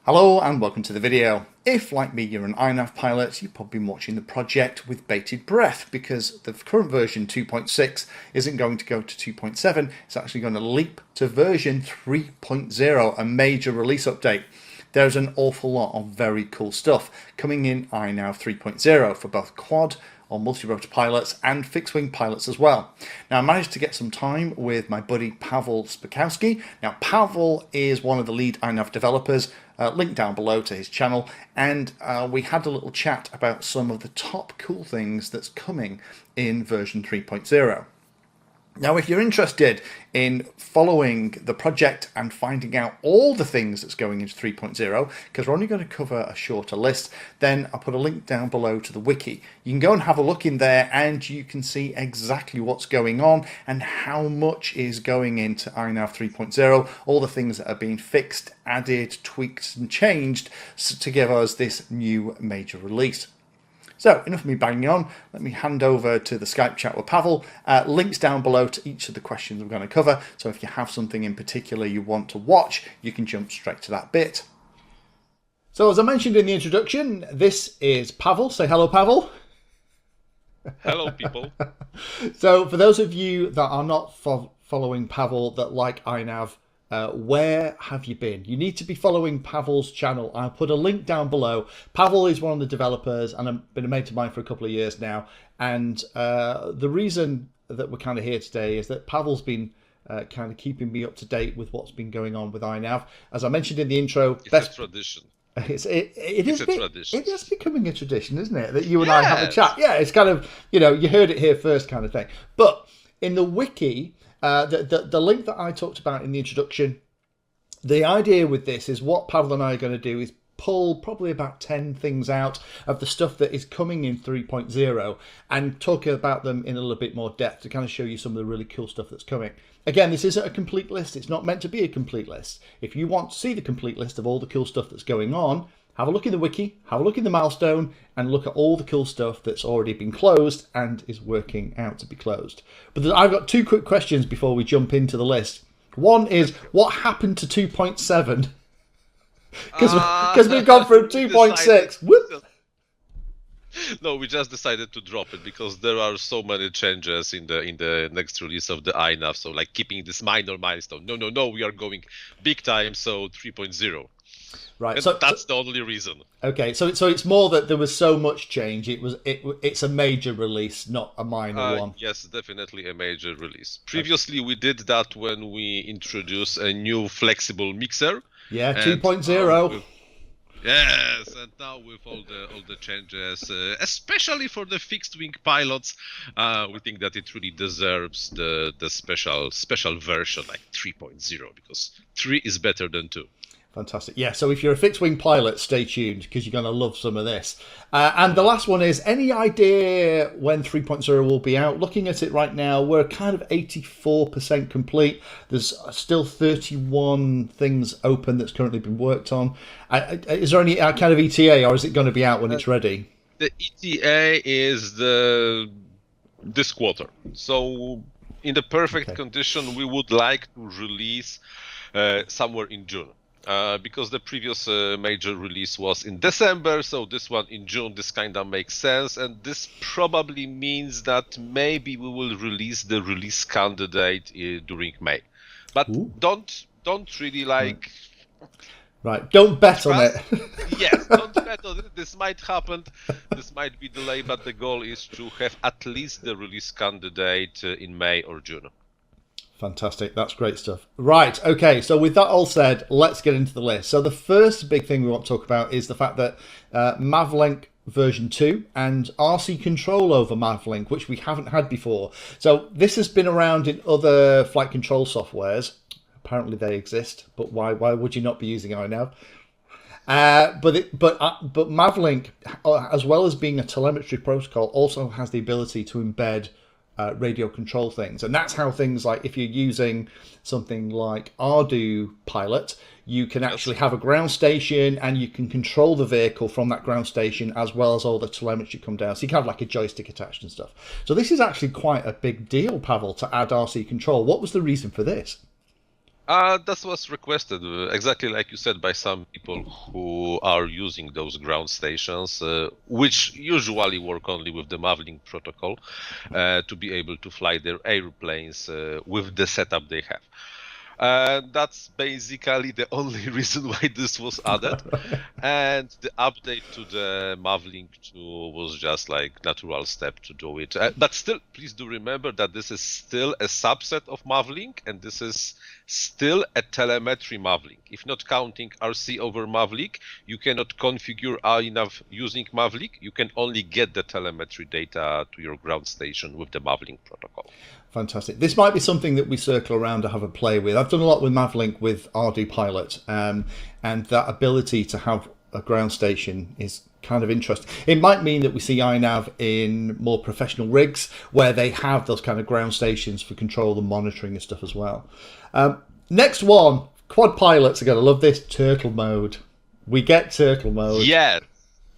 Hello and welcome to the video. If, like me, you're an INAV pilot, you've probably been watching the project with bated breath because the current version 2.6 isn't going to go to 2.7, it's actually going to leap to version 3.0, a major release update. There's an awful lot of very cool stuff coming in INAV 3.0 for both quad or multi-rotor pilots and fixed-wing pilots as well. Now, I managed to get some time with my buddy Pavel Spakowski. Now, Pavel is one of the lead INAV developers, link down below to his channel, and we had a little chat about some of the top cool things that's coming in version 3.0. Now, if you're interested in following the project and finding out all the things that's going into 3.0, because we're only going to cover a shorter list, then I'll put a link down below to the wiki. You can go and have a look in there and you can see exactly what's going on and how much is going into INAV 3.0, all the things that are being fixed, added, tweaked and changed to give us this new major release. So, enough of me banging on, let me hand over to the Skype chat with Pavel. Links down below to each of the questions we're going to cover, so if you have something in particular you want to watch, you can jump straight to that bit. So, as I mentioned in the introduction, this is Pavel. Say hello, Pavel. Hello, people. So, for those of you that are not following Pavel that like INAV, where have you been? You need to be following Pavel's channel. I'll put a link down below. Pavel is one of the developers and I've been a mate of mine for a couple of years now. And the reason that we're kind of here today is that Pavel's been kind of keeping me up to date with what's been going on with INAV. As I mentioned in the intro, it's a tradition. It is a tradition. It is becoming a tradition, isn't it? That you and Yes. I have a chat. Yeah, it's kind of, you know, you heard it here first kind of thing. But in the wiki, the link that I talked about in the introduction, the idea with this is what Pavel and I are going to do is pull probably about 10 things out of the stuff that is coming in 3.0 and talk about them in a little bit more depth to kind of show you some of the really cool stuff that's coming. Again, this isn't a complete list. It's not meant to be a complete list. If you want to see the complete list of all the cool stuff that's going on, have a look in the wiki, have a look in the milestone, and look at all the cool stuff that's already been closed and is working out to be closed. But I've got two quick questions before we jump into the list. One is, what happened to 2.7? Because we've gone from 2.6. Whoop. No, we just decided to drop it because there are so many changes in the next release of the INAV. So, like keeping this minor milestone. No, we are going big time. So 3.0. Right, and so that's the only reason. Okay, so it's more that there was so much change. It's a major release, not a minor one. Yes, definitely a major release. Previously, we did that when we introduced a new flexible mixer. Yeah, 2.0. Yes, and now with all the changes, especially for the fixed wing pilots, we think that it really deserves the special version like 3.0 because 3 is better than 2. Fantastic. Yeah, so if you're a fixed-wing pilot, stay tuned because you're going to love some of this. And the last one is, any idea when 3.0 will be out? Looking at it right now, we're kind of 84% complete. There's still 31 things open that's currently been worked on. Is there any kind of ETA, or is it going to be out when it's ready? The ETA is this quarter. So in the perfect condition, we would like to release somewhere in June. Because the previous major release was in December, so this one in June, this kind of makes sense, and this probably means that maybe we will release the release candidate during May. But don't really like... Right, don't bet on it. Yes, don't bet on it. This might happen, this might be delayed, but the goal is to have at least the release candidate in May or June. Fantastic. That's great stuff. Right. Okay. So with that all said, let's get into the list. So the first big thing we want to talk about is the fact that MAVLink version 2 and RC control over MAVLink, which we haven't had before. So this has been around in other flight control softwares. Apparently they exist, but why would you not be using INAV? But MAVLink, as well as being a telemetry protocol, also has the ability to embed radio control things, and that's how things like if you're using something like Ardu Pilot, you can actually have a ground station and you can control the vehicle from that ground station as well as all the telemetry come down, so you can have like a joystick attached and stuff. So this is actually quite a big deal, Pavel, to add RC control. What was the reason for this? That was requested, exactly like you said, by some people who are using those ground stations, which usually work only with the MAVLink protocol, to be able to fly their airplanes with the setup they have. That's basically the only reason why this was added. And the update to the MAVLink 2 was just like natural step to do it. But still, please do remember that this is still a subset of MAVLink, and this is still a telemetry MAVLink. If not counting RC-over-MAVLink, you cannot configure INAV using MAVLink. You can only get the telemetry data to your ground station with the MAVLink protocol. Fantastic. This might be something that we circle around to have a play with. I've done a lot with MAVLink with RD Pilot, and that ability to have a ground station is kind of interesting. It might mean that we see INAV in more professional rigs where they have those kind of ground stations for control and monitoring and stuff as well. Next one, quad pilots are going to love this, turtle mode. We get turtle mode.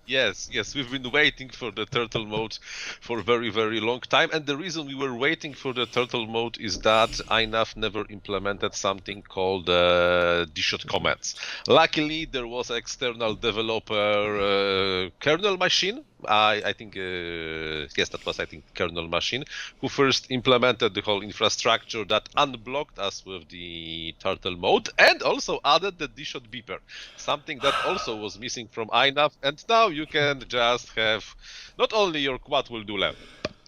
Yes, we've been waiting for the turtle mode for a very, very long time. And the reason we were waiting for the turtle mode is that INAV never implemented something called DSHOT commands. Luckily, there was an external developer kernel machine. I think, yes, that was, I think, kernel machine, who first implemented the whole infrastructure that unblocked us with the turtle mode and also added the DSHOT beeper, something that also was missing from INAV. And now you can just have, not only your quad will do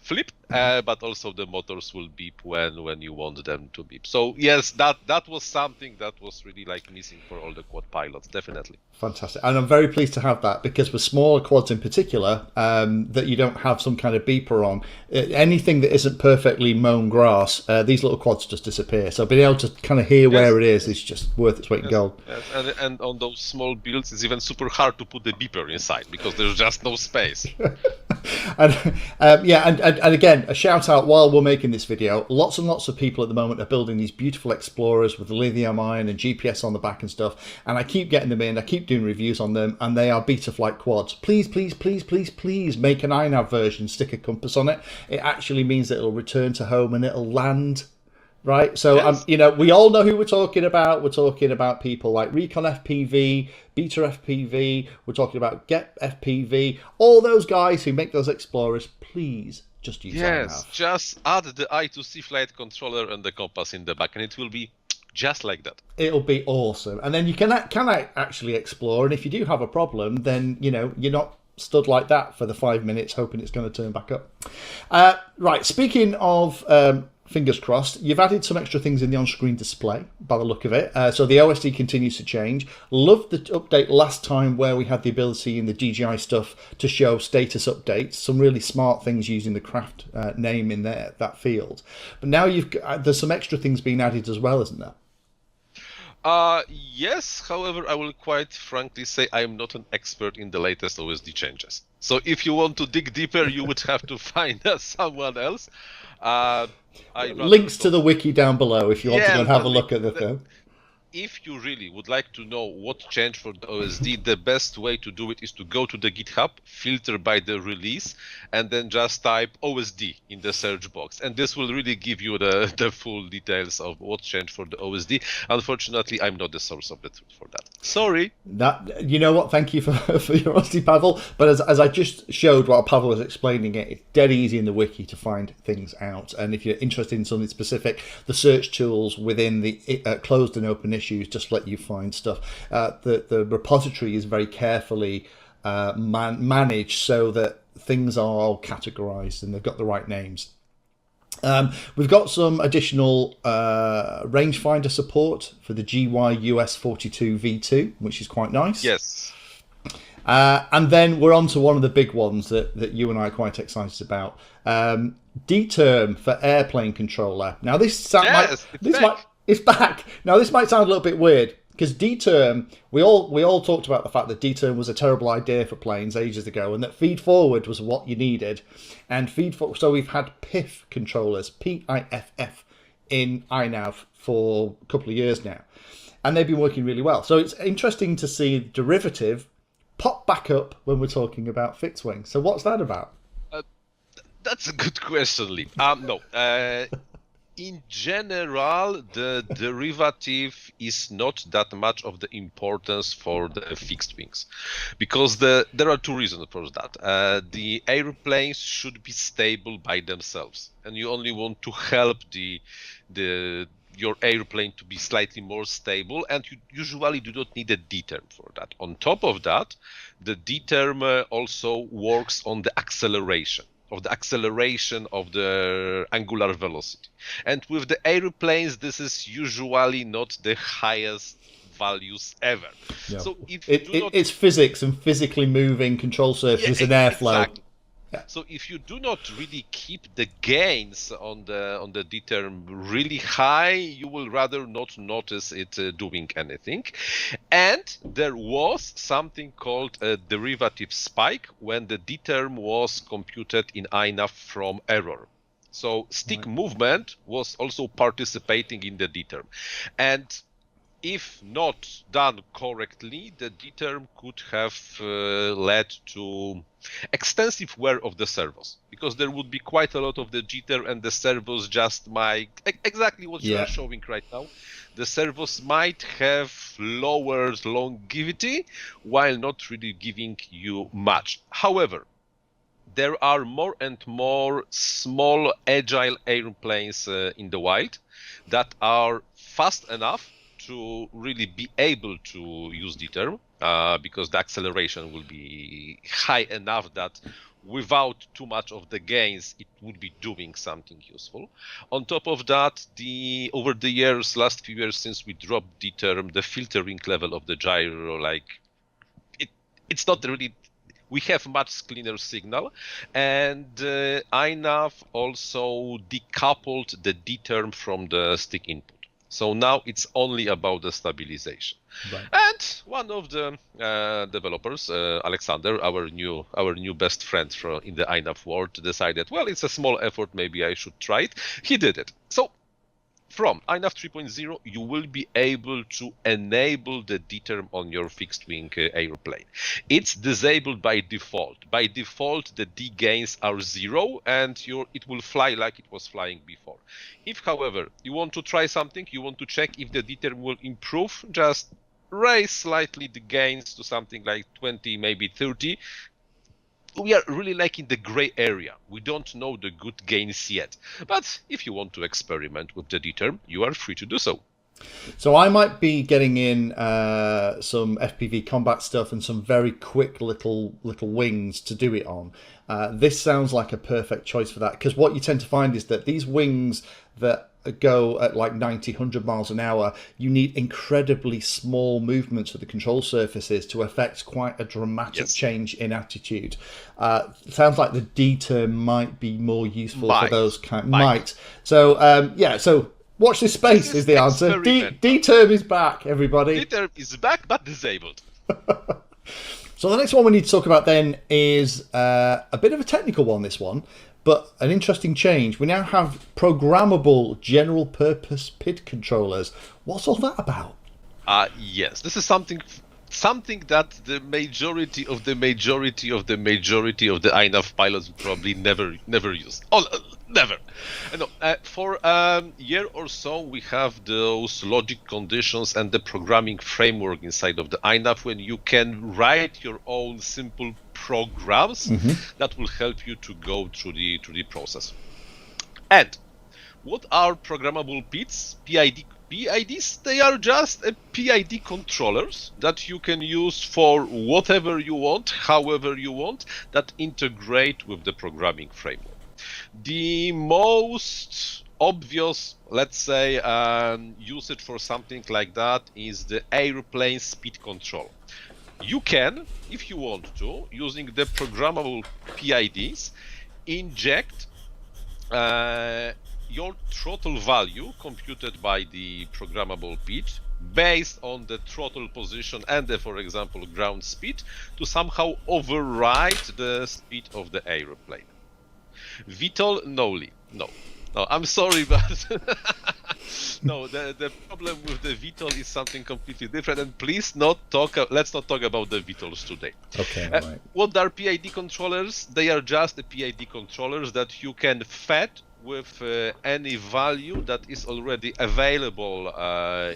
flip, but also the motors will beep when you want them to beep. So yes, that was something that was really like missing for all the quad pilots, definitely. Fantastic. And I'm very pleased to have that, because with smaller quads in particular, that you don't have some kind of beeper on. Anything that isn't perfectly mown grass, these little quads just disappear. So being able to kind of hear where it is just worth its weight in gold. Yes. And on those small builds, it's even super hard to put the beeper inside because there's just no space. And again, a shout out while we're making this video. Lots and lots of people at the moment are building these beautiful Explorers with the lithium ion and GPS on the back and stuff. And I keep getting them in. I keep doing reviews on them, and they are Betaflight quads. Please make an INAV version. Stick a compass on it. It actually means that it'll return to home and it'll land. Right, so Yes. we all know who we're talking about. We're talking about people like Recon FPV, Beta FPV. We're talking about Get FPV. All those guys who make those Explorers, please just use INAV. Just add the I2C flight controller and the compass in the back, and it will be just like that. It'll be awesome, and then you can actually explore. And if you do have a problem, then you're not stood like that for the 5 minutes hoping it's going to turn back up. Right, speaking of fingers crossed, you've added some extra things in the on-screen display by the look of it. So the OSD continues to change. Loved the update last time where we had the ability in the DJI stuff to show status updates. Some really smart things using the craft name in there, that field. But now there's some extra things being added as well, isn't there? Yes, however, I will quite frankly say I am not an expert in the latest OSD changes. So if you want to dig deeper, you would have to find someone else. Links to the wiki down below if you want to go and have a look at the thing. If you really would like to know what changed for the OSD, the best way to do it is to go to the GitHub, filter by the release, and then just type OSD in the search box. And this will really give you the full details of what changed for the OSD. Unfortunately, I'm not the source of the truth for that. Sorry. You know what? Thank you for your honesty, Pavel. But as I just showed while Pavel was explaining it, it's dead easy in the wiki to find things out. And if you're interested in something specific, the search tools within the closed and open issues just let you find stuff. The repository is very carefully managed so that things are all categorized and they've got the right names. We've got some additional rangefinder support for the GY-US42 V2, which is quite nice. Yes. And then we're on to one of the big ones that you and I are quite excited about. D-term for airplane controller. Now this it's back. Now this might sound a little bit weird because D-term, we all talked about the fact that D-term was a terrible idea for planes ages ago, and that feed forward was what you needed. And so we've had PIF controllers, PIFF, in INAV for a couple of years now, and they've been working really well. So it's interesting to see derivative pop back up when we're talking about fixed wing. So what's that about? That's a good question, Lee. No. In general, the derivative is not that much of the importance for the fixed wings, because there are two reasons for that. The airplanes should be stable by themselves, and you only want to help your airplane to be slightly more stable, and you usually do not need a D-term for that. On top of that, the D-term also works on the acceleration of the angular velocity. And with the airplanes, this is usually not the highest values ever. Yeah. So it's physics and physically moving control surfaces and airflow. Exactly. Yeah. So if you do not really keep the gains on the D-term really high, you will rather not notice it doing anything. And there was something called a derivative spike when the D-term was computed in INAV from error. So stick movement was also participating in the D-term. And if not done correctly, the D-term could have led to extensive wear of the servos, because there would be quite a lot of the jitter, and the servos just might, exactly what you are showing right now, the servos might have lower longevity while not really giving you much. However, there are more and more small agile airplanes in the wild that are fast enough to really be able to use D-term, because the acceleration will be high enough that without too much of the gains, it would be doing something useful. On top of that, over the years, last few years since we dropped D-term, the filtering level of the gyro, it's not really, we have much cleaner signal, and INAV also decoupled the D-term from the stick input. So now it's only about the stabilization. Right. And one of the developers, Alexander, our new best friend in the INAV world, decided, well, it's a small effort, maybe I should try it. He did it. So from INAV 3.0, you will be able to enable the D-term on your fixed-wing airplane. It's disabled by default. By default, the D gains are 0, and it will fly like it was flying before. If, however, you want to try something, you want to check if the D-term will improve, just raise slightly the gains to something like 20, maybe 30. We are really in the gray area. We don't know the good gains yet. But if you want to experiment with the D-term, you are free to do so. So I might be getting in some FPV combat stuff and some very quick little wings to do it on. This sounds like a perfect choice for that, because what you tend to find is that these wings that go at like 90, 100 miles an hour, you need incredibly small movements of the control surfaces to affect quite a dramatic change in attitude. Sounds like the D-term might be more useful for those kind. Might. So so watch this space is the answer. D-term is back, everybody. D-term is back, but disabled. So the next one we need to talk about then is a bit of a technical one, this one, but an interesting change. We now have programmable general purpose PID controllers. What's all that about? Yes, this is something that the majority of the INAV pilots will probably never use. Never. No, for a year or so, we have those logic conditions and the programming framework inside of the INAV when you can write your own simple programs that will help you to go through the process. And what are programmable PIDs? PIDs, they are just PID controllers that you can use for whatever you want, however you want, that integrate with the programming framework. The most obvious, let's say, usage for something like that is the airplane speed control. You can, if you want to, using the programmable PIDs, inject your throttle value computed by the programmable PID based on the throttle position and the, for example, ground speed to somehow override the speed of the airplane. VTOL, no, I'm sorry, but no, the problem with the VTOL is something completely different, and let's not talk about the VTOLs today. Okay, right. What are PID controllers? They are just the PID controllers that you can fed with any value that is already available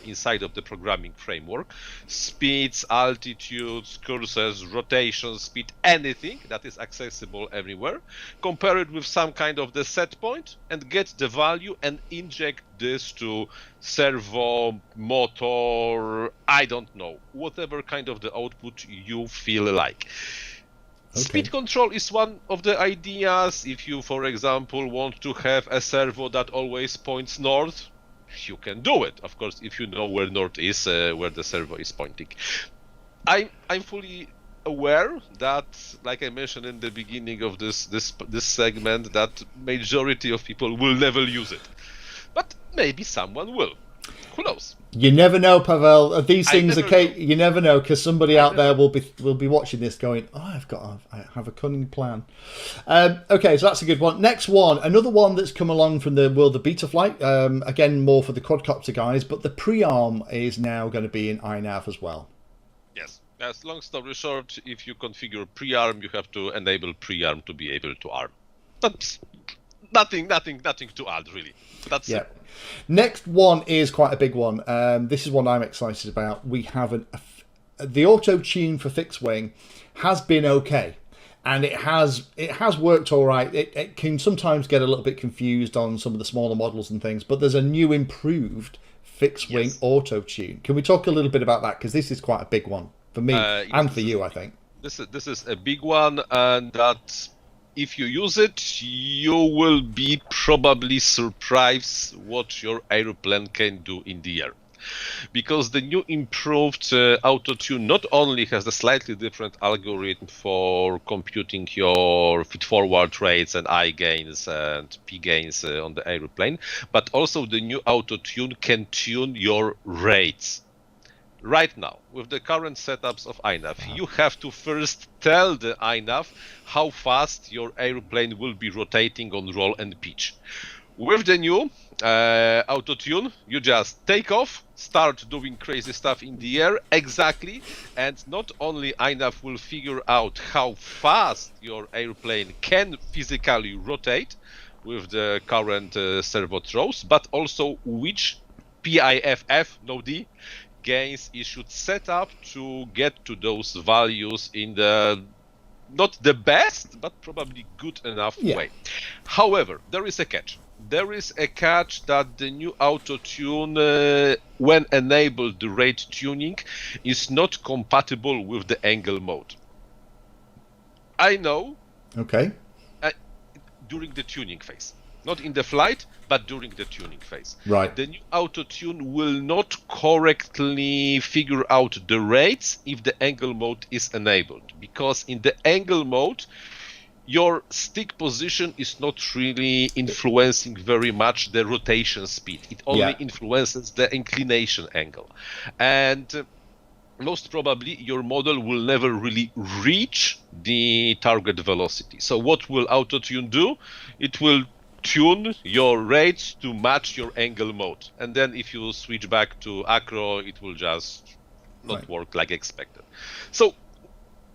inside of the programming framework. Speeds, altitudes, courses, rotation, speed, anything that is accessible everywhere. Compare it with some kind of the set point and get the value and inject this to servo, motor, I don't know, whatever kind of the output you feel like. Okay. Speed control is one of the ideas. If you, for example, want to have a servo that always points north, you can do it. Of course, if you know where north is, where the servo is pointing. I'm fully aware that, like I mentioned in the beginning of this segment, that majority of people will never use it. But maybe someone will. Who knows? You never know, Pavel. These things you never know, because somebody out there will be watching this going, oh, I have a cunning plan. Okay, so that's a good one. Next one, another one that's come along from the world of Betaflight. Again, more for the quadcopter guys, but the Prearm is now going to be in INAV as well. Yes. As long story short, if you configure Prearm, you have to enable Prearm to be able to arm. That's nothing to add, really. That's it. Next one is quite a big one. This is one I'm excited about. We have the Autotune for fixed wing has been okay, and it has worked all right. It can sometimes get a little bit confused on some of the smaller models and things, but there's a new improved fixed wing Autotune. Can we talk a little bit about that, because this is quite a big one for me and for you, I think. This is a big one, and that if you use it, you will be probably surprised what your aeroplane can do in the air. Because the new improved Autotune not only has a slightly different algorithm for computing your feed-forward rates and I gains and P gains on the aeroplane, but also the new Autotune can tune your rates. Right now, with the current setups of INAV, you have to first tell the INAV how fast your aeroplane will be rotating on roll and pitch. With the new Autotune, you just take off, start doing crazy stuff in the air exactly, and not only INAV will figure out how fast your airplane can physically rotate with the current servo throws, but also which PIFF, no D, gains it should set up to get to those values in the not the best, but probably good enough way. However, there is a catch. There is a catch that the new Autotune, when enabled the rate tuning, is not compatible with the angle mode. I know. Okay. During the tuning phase. Not in the flight, but during the tuning phase. Right. The new Autotune will not correctly figure out the rates if the angle mode is enabled. Because in the angle mode, your stick position is not really influencing very much the rotation speed. It only influences the inclination angle. And most probably your model will never really reach the target velocity. So what will Autotune do? It will tune your rates to match your angle mode. And then if you switch back to acro, it will just not work like expected. So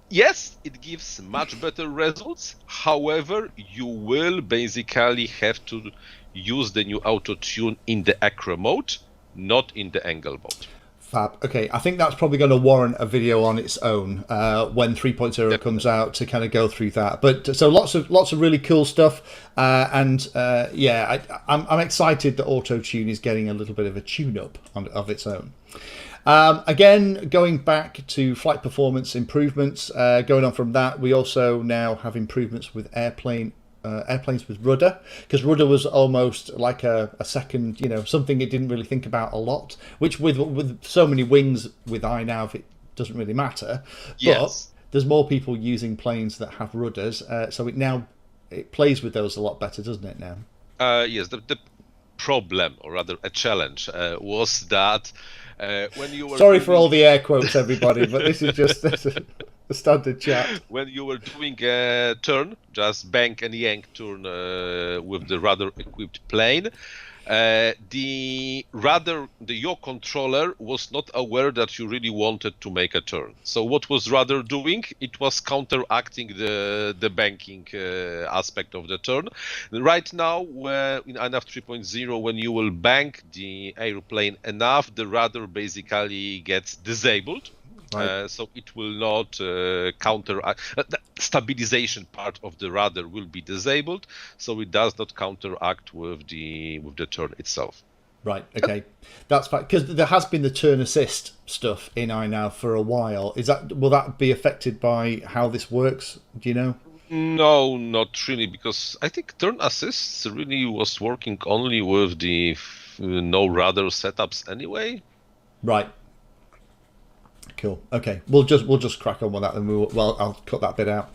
yes, it gives much better results. However, you will basically have to use the new Autotune in the acro mode, not in the angle mode. Fab. Okay, I think that's probably going to warrant a video on its own when 3.0 comes out to kind of go through that. But so lots of really cool stuff, I'm excited that Autotune is getting a little bit of a tune-up of its own. Again, going back to flight performance improvements, going on from that, we also now have improvements with airplanes with rudder, because rudder was almost like a second, something it didn't really think about a lot, which with so many wings with INAV, it doesn't really matter. Yes. But there's more people using planes that have rudders, so it plays with those a lot better, doesn't it now? Yes, the problem, or rather a challenge, was that when you were... Sorry for all the air quotes, everybody, but this is just... the standard chat. When you were doing a turn, just bank and yank turn with the rudder-equipped plane, Your controller was not aware that you really wanted to make a turn. So what was rudder doing? It was counteracting the banking aspect of the turn. Right now, in INAV 3.0, when you will bank the airplane enough, the rudder basically gets disabled. Right. So it will not counteract. The stabilization part of the rudder will be disabled, so it does not counteract with the turn itself. Right. Okay, that's fine, because there has been the turn assist stuff in INAV for a while. Will that be affected by how this works? Do you know? No, not really, because I think turn assists really was working only with the no rudder setups anyway. Right. Cool. Okay, we'll just crack on with that, and I'll cut that bit out.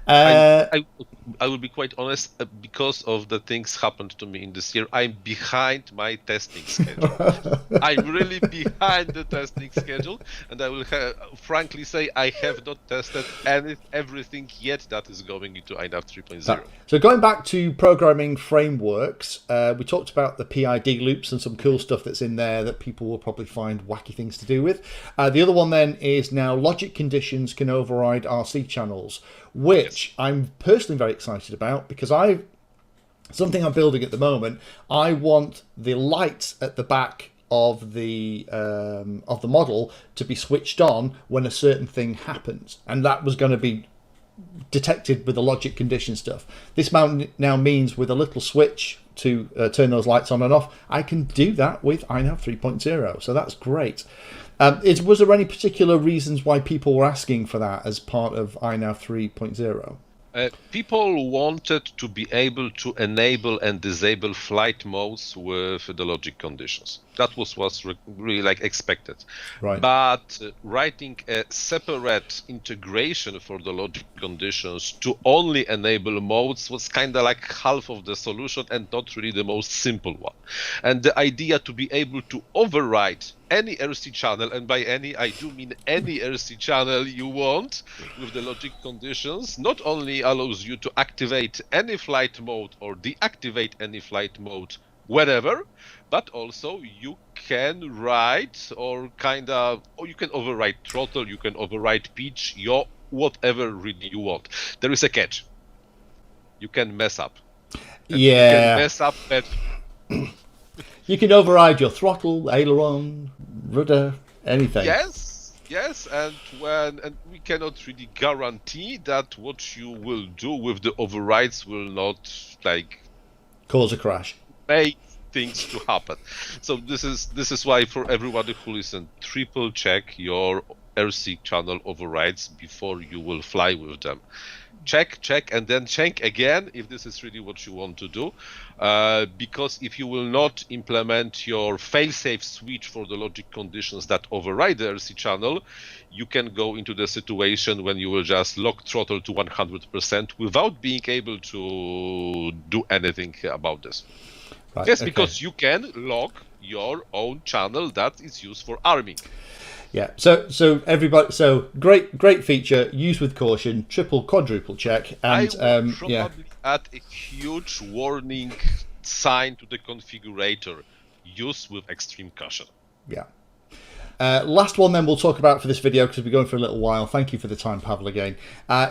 I will be quite honest, because of the things happened to me in this year, I'm behind my testing schedule. I'm really behind the testing schedule, and I will frankly say I have not tested everything yet that is going into INAV 3.0. So going back to programming frameworks, we talked about the PID loops and some cool stuff that's in there that people will probably find wacky things to do with. The other one then is now logic conditions can override RC channels, which I'm personally very excited about, because something I'm building at the moment. I want the lights at the back of the model to be switched on when a certain thing happens, and that was going to be detected with the logic condition stuff. This now means with a little switch to turn those lights on and off, I can do that with INAV 3.0. So that's great. Was there any particular reasons why people were asking for that as part of INAV 3.0? People wanted to be able to enable and disable flight modes with the logic conditions. That was really like expected. Right. But writing a separate integration for the logic conditions to only enable modes was kind of like half of the solution and not really the most simple one. And the idea to be able to override any RC channel, and by any I do mean any RC channel you want with the logic conditions, not only allows you to activate any flight mode or deactivate any flight mode wherever, but also you can write or you can override throttle, you can override pitch, whatever really you want. There is a catch. You can mess up. And you can mess up bad. You can override your throttle, aileron, rudder, anything. Yes, and we cannot really guarantee that what you will do with the overrides will not cause a crash, make things to happen. So this is why for everybody who listens, triple check your RC channel overrides before you will fly with them. Check, and then check again if this is really what you want to do. Because if you will not implement your fail-safe switch for the logic conditions that override the RC channel, you can go into the situation when you will just lock throttle to 100% without being able to do anything about this. Right, yes, okay. Because you can lock your own channel that is used for arming. Yeah, so everybody, great feature, use with caution, triple, quadruple check, and I would probably add a huge warning sign to the configurator: use with extreme caution. Yeah. Last one then we'll talk about for this video, because we're going for a little while. Thank you for the time, Pavel, again.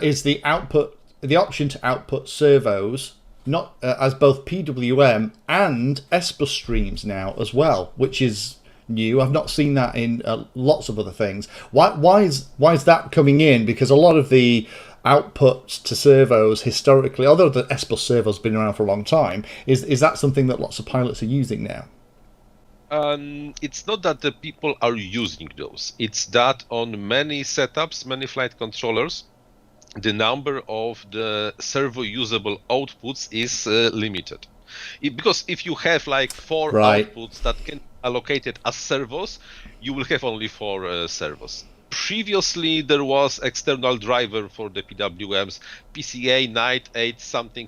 Is the option to output servos, not as both PWM and SBUS streams now as well, which is new. I've not seen that in lots of other things. Why is that coming in? Because a lot of the outputs to servos historically, although the SBUS servo's been around for a long time, is that something that lots of pilots are using now? It's not that the people are using those. It's that on many setups, many flight controllers, the number of the servo usable outputs is limited. Because if you have 4 outputs that can allocated as servos, you will have only 4 servos. Previously, there was external driver for the PWMs, PCA, Night 8, something,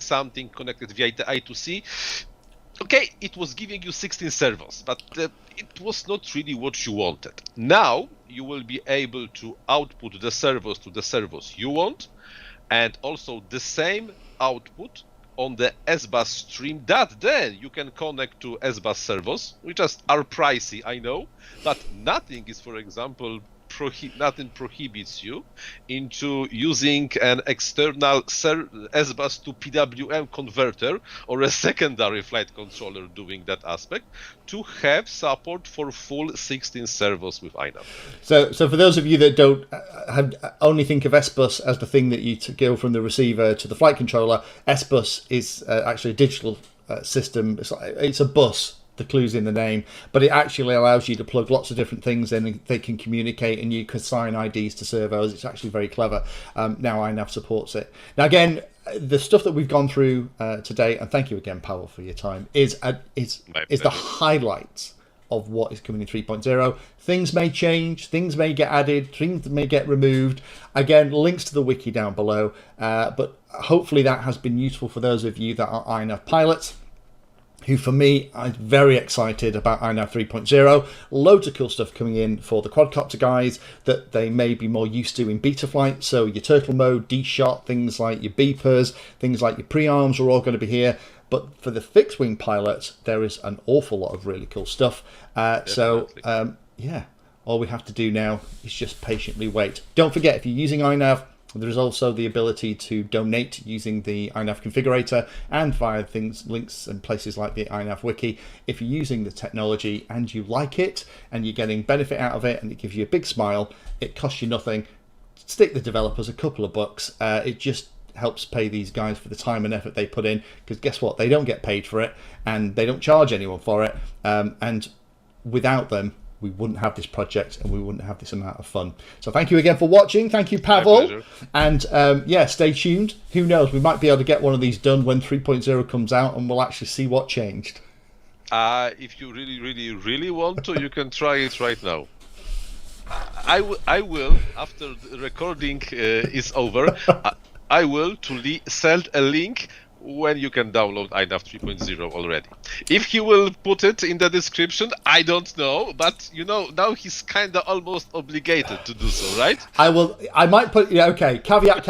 connected via the I2C. Okay, it was giving you 16 servos, but it was not really what you wanted. Now, you will be able to output the servos to the servos you want, and also the same output on the SBUS stream that then you can connect to SBUS servos, which are pricey, I know, but nothing is, for example, nothing prohibits you into using an external SBUS to PWM converter or a secondary flight controller doing that aspect to have support for full 16 servos with INAV. So for those of you that don't only think of SBUS as the thing that you go from the receiver to the flight controller, SBUS is actually a digital system. It's a bus. The clue's in the name, but it actually allows you to plug lots of different things in and they can communicate and you can assign IDs to servos. It's actually very clever. Now INAV supports it. Now again, the stuff that we've gone through today, and thank you again, Pavel, for your time, is the highlights of what is coming in 3.0. Things may change, things may get added, things may get removed. Again, links to the wiki down below, but hopefully that has been useful for those of you that are INAV pilots, who for me, I'm very excited about INAV 3.0. Loads of cool stuff coming in for the quadcopter guys that they may be more used to in beta flight. So your turtle mode, DSHOT, things like your beepers, things like your prearms are all going to be here. But for the fixed wing pilots, there is an awful lot of really cool stuff. Yeah, all we have to do now is just patiently wait. Don't forget, if you're using INAV, there's also the ability to donate using the INAV configurator and via links and places like the INAV wiki. If you're using the technology and you like it and you're getting benefit out of it and it gives you a big smile, it costs you nothing. Stick the developers a couple of bucks. It just helps pay these guys for the time and effort they put in, because guess what? They don't get paid for it and they don't charge anyone for it. And without them, we wouldn't have this project and we wouldn't have this amount of fun. So thank you again for watching. Thank you, Pavel. And yeah, stay tuned. Who knows? We might be able to get one of these done when 3.0 comes out and we'll actually see what changed. If you really want to, you can try it right now. I will, after the recording is over, I will send a link when you can download INAV 3.0 already. If he will put it in the description, I don't know, but you know, now he's kind of almost obligated to do so, right? I might put, yeah, okay, caveat.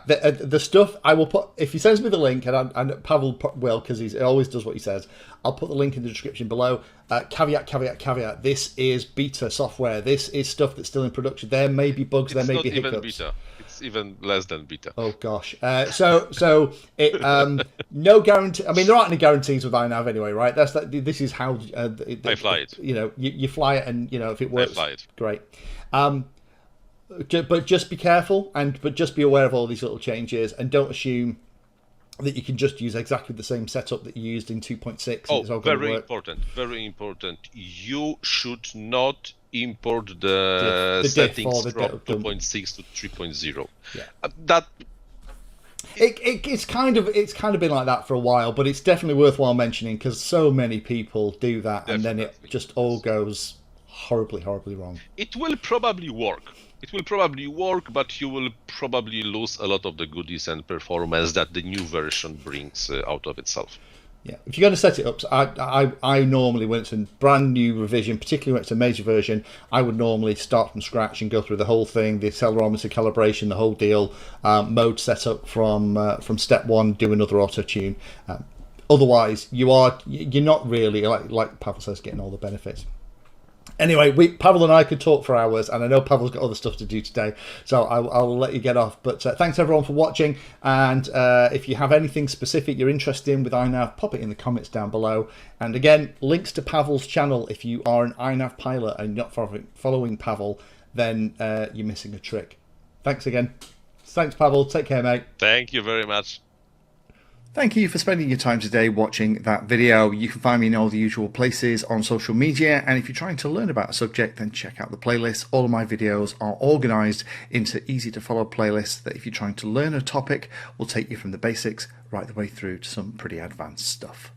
The stuff I will put, if he sends me the link, and Pavel will, because he always does what he says, I'll put the link in the description below. Caveat. This is beta software. This is stuff that's still in production. There may be bugs, there may be hiccups. Even beta. It's even less than beta. Oh gosh. So it no guarantee. I mean, there aren't any guarantees with INAV anyway, right? This is how I fly it. You know, you fly it, and you know if it works, I fly it. Great. But just be careful, but just be aware of all these little changes, and don't assume that you can just use exactly the same setup that you used in 2.6. Oh, very important. You should not import the settings from 2.6 to 3.0. Yeah. It's kind of been like that for a while, but it's definitely worthwhile mentioning because so many people do that, and then it just all goes horribly wrong. It will probably work. But you will probably lose a lot of the goodies and performance that the new version brings out of itself. Yeah, if you're going to set it up, so I normally, when it's a brand new revision, particularly when it's a major version, I would normally start from scratch and go through the whole thing, the accelerometer calibration, the whole deal, mode setup from step one, do another auto tune. Otherwise, you're not really, like Pavel says, getting all the benefits. Anyway, Pavel and I could talk for hours, and I know Pavel's got other stuff to do today, so I'll let you get off. But thanks everyone for watching, and if you have anything specific you're interested in with INAV, pop it in the comments down below. And again, links to Pavel's channel. If you are an INAV pilot and not following Pavel, then you're missing a trick. Thanks again. Thanks, Pavel. Take care, mate. Thank you very much. Thank you for spending your time today watching that video. You can find me in all the usual places on social media, and if you're trying to learn about a subject, then check out the playlist. All of my videos are organized into easy to follow playlists that if you're trying to learn a topic will take you from the basics right the way through to some pretty advanced stuff.